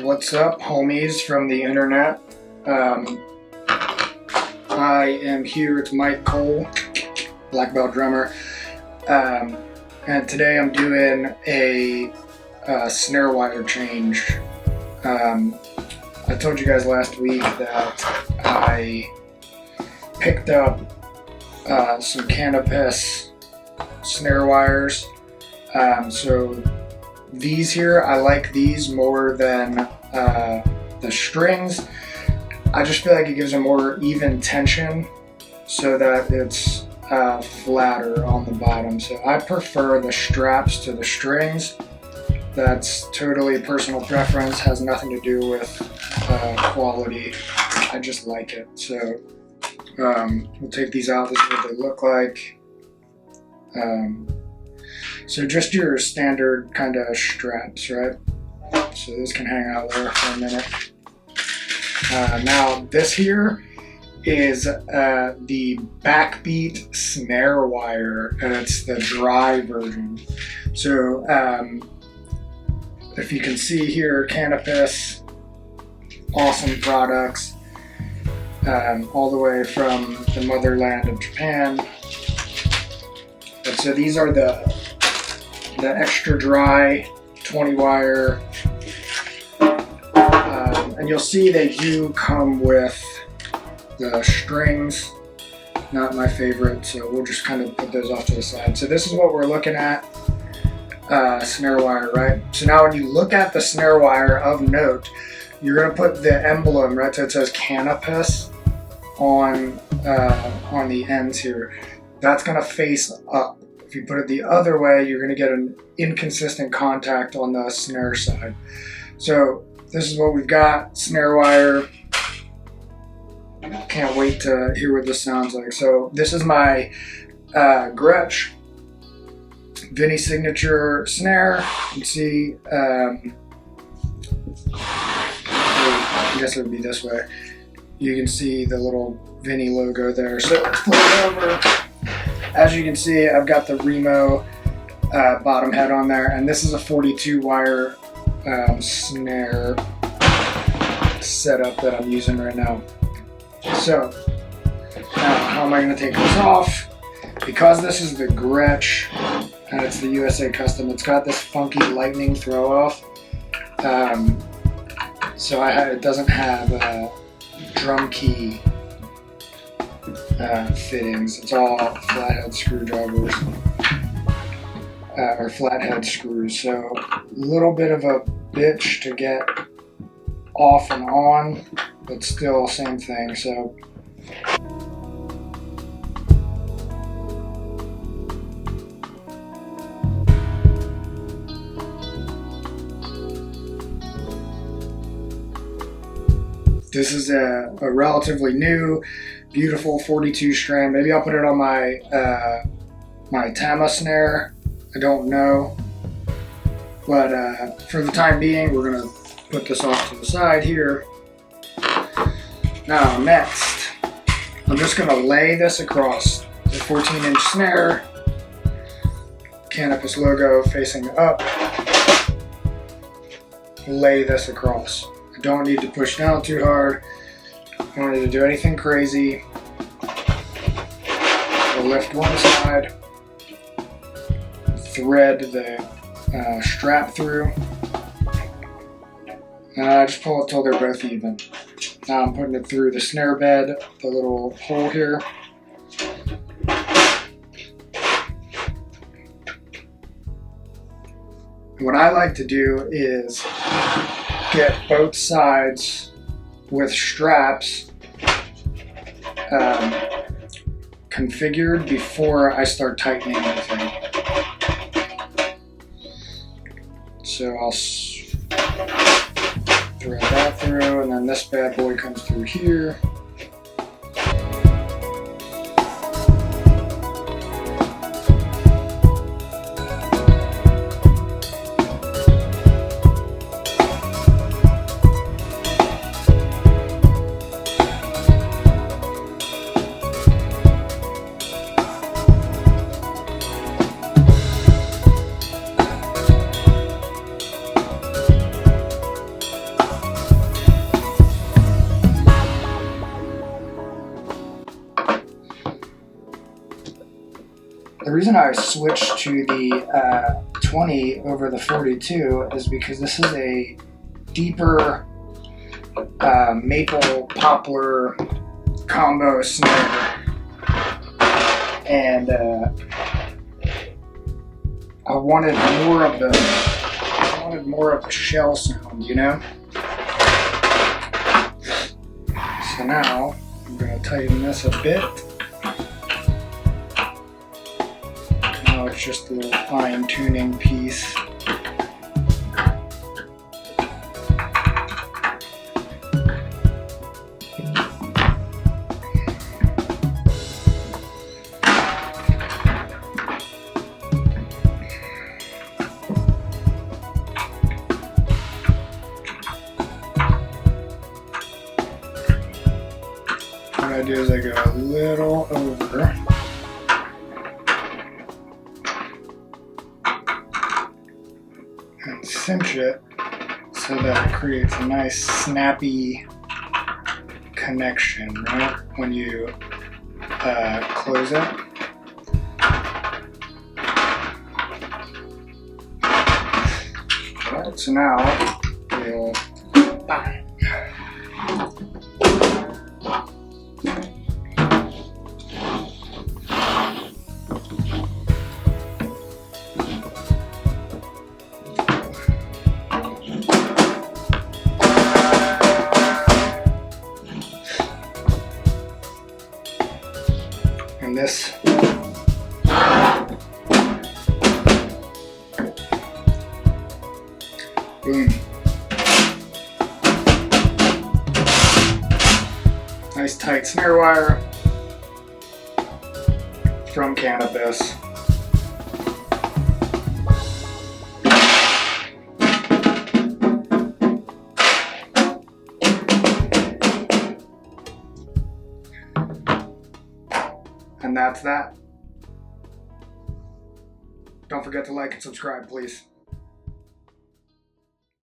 What's up, homies from the internet? I am here with Mike Koehl, black belt drummer, and today I'm doing a snare wire change. I told you guys last week that I picked up some CANOPUS snare wires. So these here, I like these more than the strings. I just feel like it gives a more even tension so that it's flatter on the bottom. So I prefer the straps to the strings. That's totally personal preference, has nothing to do with quality. I just like it. So we'll take these out. This is what they look like. So just your standard kind of straps, right? So this can hang out there for a minute. Now this here is the backbeat snare wire, and it's the dry version. So if you can see here, CANOPUS, awesome products, all the way from the motherland of Japan. But so these are the extra dry 20 wire, and you'll see they do come with the strings. Not my favorite, so we'll just kind of put those off to the side. So this is what we're looking at, snare wire, right? So now when you look at the snare wire of note, you're gonna put the emblem, right? So it says CANOPUS on the ends here. That's gonna face up. If you put it the other way, you're gonna get an inconsistent contact on the snare side. So this is what we've got, snare wire. Can't wait to hear what this sounds like. So this is my Gretsch Vinny signature snare. You can see, I guess it would be this way. You can see the little Vinny logo there. So flip it over. As you can see, I've got the Remo bottom head on there, and this is a 42 wire snare setup that I'm using right now. So now how am I going to take this off? Because this is the Gretsch and it's the USA Custom, it's got this funky lightning throw off. So it doesn't have drum key fittings. It's all flathead screwdrivers or flathead screws. So a little bit of a bitch to get off and on, but still same thing. So this is a relatively new, beautiful 42 string. Maybe I'll put it on my my Tama snare. I don't know, but for the time being, we're gonna put this off to the side here. Now next, I'm just gonna lay this across the 14-inch snare, CANOPUS logo facing up. Lay this across. I don't need to push down too hard. I don't need to do anything crazy. I'll lift one side, thread the strap through. Just pull it till they're both even. Now I'm putting it through the snare bed, the little hole here. What I like to do is get both sides with straps configured before I start tightening anything. So I'll thread that through, and then this bad boy comes through here. I switched to the 20 over the 42 is because this is a deeper maple poplar combo snare, and I wanted more of the shell sound, you know. So now I'm going to tighten this a bit. Now it's just a little fine tuning piece. What I do is I go a little over and cinch it so that it creates a nice snappy connection, right, when you close it. Alright, so now we'll bang. And this boom. Nice tight snare wire from CANOPUS. And that's that. Don't forget to like and subscribe, please.